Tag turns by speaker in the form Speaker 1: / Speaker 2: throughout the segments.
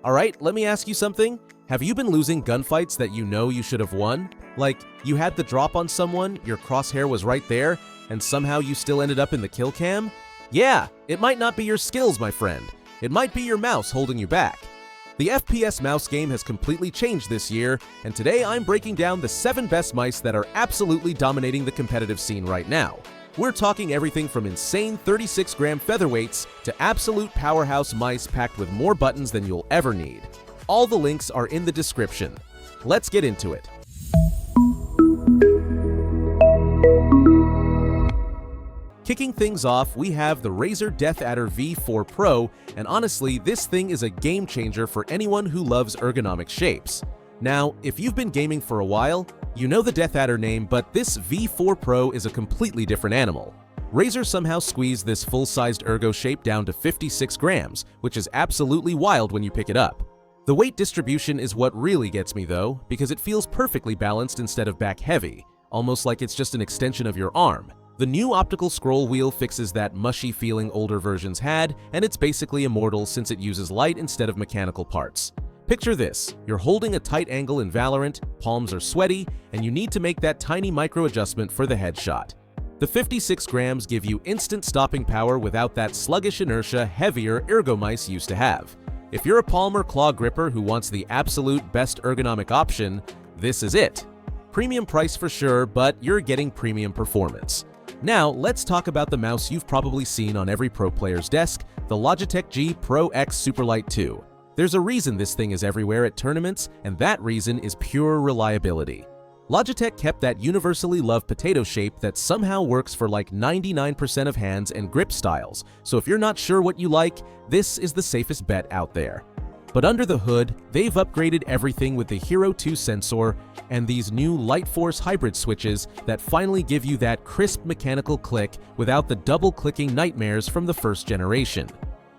Speaker 1: Alright, let me ask you something. Have you been losing gunfights that you know you should have won? Like, you had the drop on someone, your crosshair was right there, and somehow you still ended up in the kill cam? Yeah, it might not be your skills, my friend. It might be your mouse holding you back. The FPS mouse game has completely changed this year, and today I'm breaking down the 7 best mice that are absolutely dominating the competitive scene right now. We're talking everything from insane 36-gram featherweights to absolute powerhouse mice packed with more buttons than you'll ever need. All the links are in the description. Let's get into it. Kicking things off, we have the Razer DeathAdder V4 Pro, and honestly, this thing is a game changer for anyone who loves ergonomic shapes. Now, if you've been gaming for a while, you know the DeathAdder name, but this V4 Pro is a completely different animal. Razer somehow squeezed this full-sized Ergo shape down to 56 grams, which is absolutely wild when you pick it up. The weight distribution is what really gets me though, because it feels perfectly balanced instead of back-heavy, almost like it's just an extension of your arm. The new optical scroll wheel fixes that mushy feeling older versions had, and it's basically immortal since it uses light instead of mechanical parts. Picture this, you're holding a tight angle in Valorant, palms are sweaty, and you need to make that tiny micro adjustment for the headshot. The 56 grams give you instant stopping power without that sluggish inertia heavier Ergo mice used to have. If you're a palm or claw gripper who wants the absolute best ergonomic option, this is it. Premium price for sure, but you're getting premium performance. Now, let's talk about the mouse you've probably seen on every pro player's desk, the Logitech G Pro X Superlight 2. There's a reason this thing is everywhere at tournaments, and that reason is pure reliability. Logitech kept that universally loved potato shape that somehow works for like 99% of hands and grip styles, so if you're not sure what you like, this is the safest bet out there. But under the hood, they've upgraded everything with the Hero 2 sensor and these new Light Force hybrid switches that finally give you that crisp mechanical click without the double-clicking nightmares from the first generation.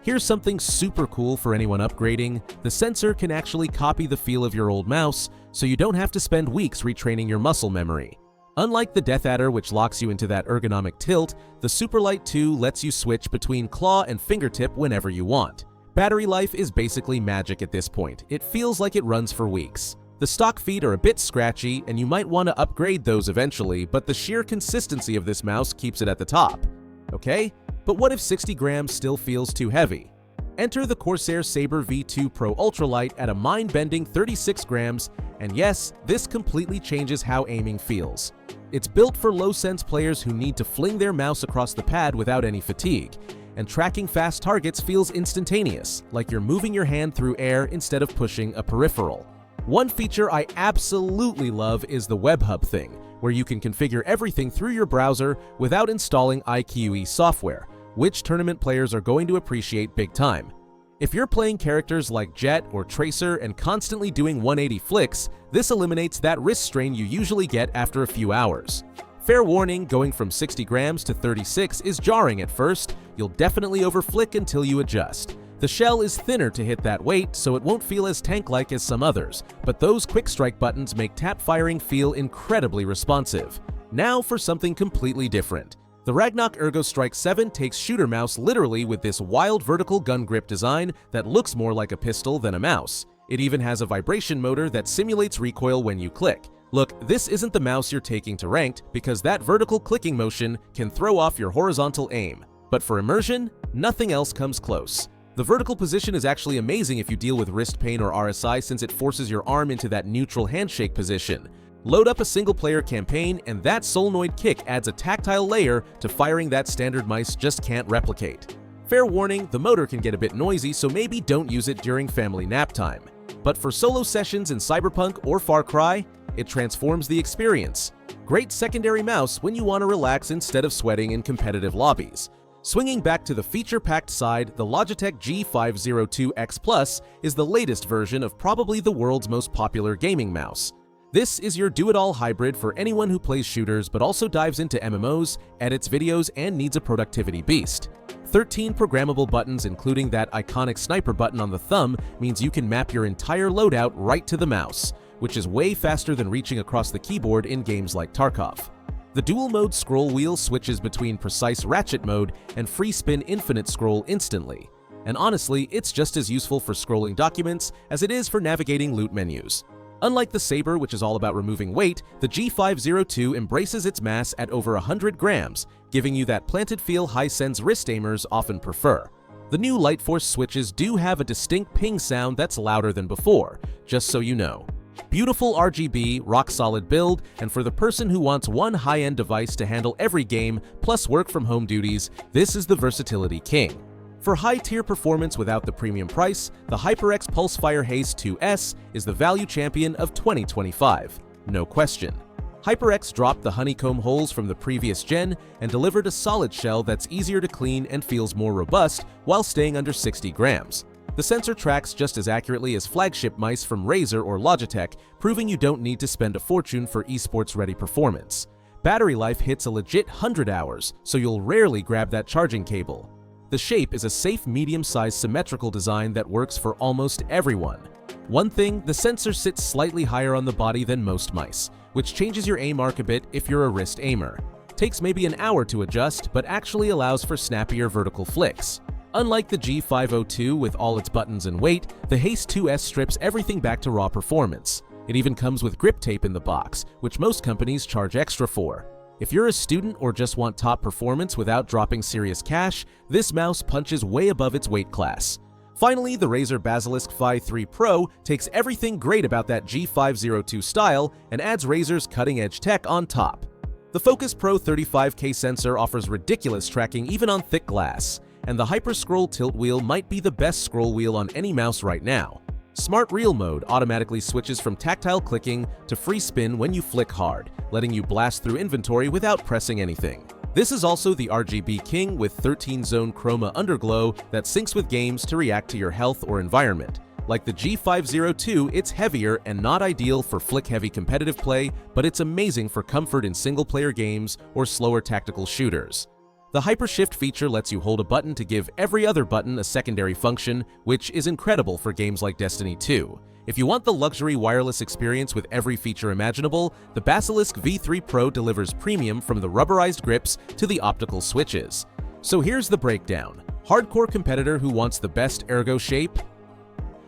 Speaker 1: Here's something super cool for anyone upgrading. The sensor can actually copy the feel of your old mouse, so you don't have to spend weeks retraining your muscle memory. Unlike the DeathAdder, which locks you into that ergonomic tilt, the Superlight 2 lets you switch between claw and fingertip whenever you want. Battery life is basically magic at this point. It feels like it runs for weeks. The stock feet are a bit scratchy, and you might want to upgrade those eventually, but the sheer consistency of this mouse keeps it at the top. Okay? But what if 60 grams still feels too heavy? Enter the Corsair Saber V2 Pro Ultralight at a mind-bending 36 grams, and yes, this completely changes how aiming feels. It's built for low-sense players who need to fling their mouse across the pad without any fatigue, and tracking fast targets feels instantaneous, like you're moving your hand through air instead of pushing a peripheral. One feature I absolutely love is the Web Hub thing, where you can configure everything through your browser without installing IQE software, which tournament players are going to appreciate big time. If you're playing characters like Jet or Tracer and constantly doing 180 flicks, this eliminates that wrist strain you usually get after a few hours. Fair warning, going from 60 grams to 36 is jarring at first. You'll definitely overflick until you adjust. The shell is thinner to hit that weight, so it won't feel as tank-like as some others, but those quick strike buttons make tap firing feel incredibly responsive. Now for something completely different. The Ragnok Ergo Strike 7 takes shooter mouse literally with this wild vertical gun grip design that looks more like a pistol than a mouse. It even has a vibration motor that simulates recoil when you click. Look, this isn't the mouse you're taking to ranked because that vertical clicking motion can throw off your horizontal aim. But for immersion, nothing else comes close. The vertical position is actually amazing if you deal with wrist pain or RSI since it forces your arm into that neutral handshake position. Load up a single-player campaign and that solenoid kick adds a tactile layer to firing that standard mice just can't replicate. Fair warning, the motor can get a bit noisy, so maybe don't use it during family nap time. But for solo sessions in Cyberpunk or Far Cry, it transforms the experience. Great secondary mouse when you want to relax instead of sweating in competitive lobbies. Swinging back to the feature-packed side, the Logitech G502X Plus is the latest version of probably the world's most popular gaming mouse. This is your do-it-all hybrid for anyone who plays shooters but also dives into MMOs, edits videos, and needs a productivity beast. 13 programmable buttons, including that iconic sniper button on the thumb, means you can map your entire loadout right to the mouse, which is way faster than reaching across the keyboard in games like Tarkov. The dual-mode scroll wheel switches between precise ratchet mode and free spin infinite scroll instantly. And honestly, it's just as useful for scrolling documents as it is for navigating loot menus. Unlike the Saber, which is all about removing weight, the G502 embraces its mass at over 100 grams, giving you that planted feel Hisense wrist aimers often prefer. The new Lightforce switches do have a distinct ping sound that's louder than before, just so you know. Beautiful RGB, rock-solid build, and for the person who wants one high-end device to handle every game plus work-from-home duties, this is the versatility king. For high-tier performance without the premium price, the HyperX Pulsefire Haste 2S is the value champion of 2025. No question. HyperX dropped the honeycomb holes from the previous gen and delivered a solid shell that's easier to clean and feels more robust while staying under 60 grams. The sensor tracks just as accurately as flagship mice from Razer or Logitech, proving you don't need to spend a fortune for esports-ready performance. Battery life hits a legit 100 hours, so you'll rarely grab that charging cable. The shape is a safe medium-sized symmetrical design that works for almost everyone. One thing, the sensor sits slightly higher on the body than most mice, which changes your aim arc a bit if you're a wrist aimer. Takes maybe an hour to adjust, but actually allows for snappier vertical flicks. Unlike the G502 with all its buttons and weight, the Haste 2S strips everything back to raw performance. It even comes with grip tape in the box, which most companies charge extra for. If you're a student or just want top performance without dropping serious cash, this mouse punches way above its weight class. Finally, the Razer Basilisk V3 Pro takes everything great about that G502 style and adds Razer's cutting-edge tech on top. The Focus Pro 35K sensor offers ridiculous tracking even on thick glass, and the Hyper-Scroll tilt wheel might be the best scroll wheel on any mouse right now. Smart Reel mode automatically switches from tactile clicking to free spin when you flick hard, letting you blast through inventory without pressing anything. This is also the RGB king with 13-zone chroma underglow that syncs with games to react to your health or environment. Like the G502, it's heavier and not ideal for flick-heavy competitive play, but it's amazing for comfort in single-player games or slower tactical shooters. The Hypershift feature lets you hold a button to give every other button a secondary function, which is incredible for games like Destiny 2. If you want the luxury wireless experience with every feature imaginable, the Basilisk V3 Pro delivers premium from the rubberized grips to the optical switches. So here's the breakdown. Hardcore competitor who wants the best Ergo shape?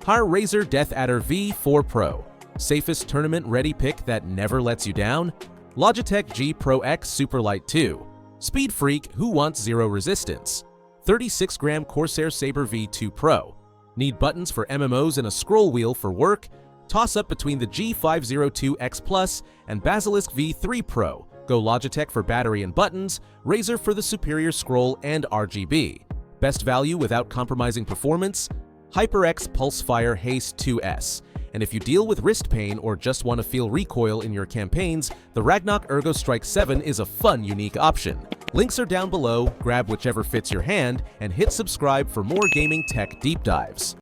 Speaker 1: Hire Razer DeathAdder V4 Pro. Safest tournament-ready pick that never lets you down? Logitech G Pro X Superlight 2. Speed freak who wants zero resistance? 36-gram Corsair Saber V2 Pro. Need buttons for MMOs and a scroll wheel for work? Toss up between the G502X Plus and Basilisk V3 Pro. Go Logitech for battery and buttons, Razer for the superior scroll and RGB. Best value without compromising performance? HyperX Pulsefire Haste 2S. And if you deal with wrist pain or just want to feel recoil in your campaigns, the Ragnok Ergo Strike 7 is a fun, unique option. Links are down below, grab whichever fits your hand, and hit subscribe for more gaming tech deep dives.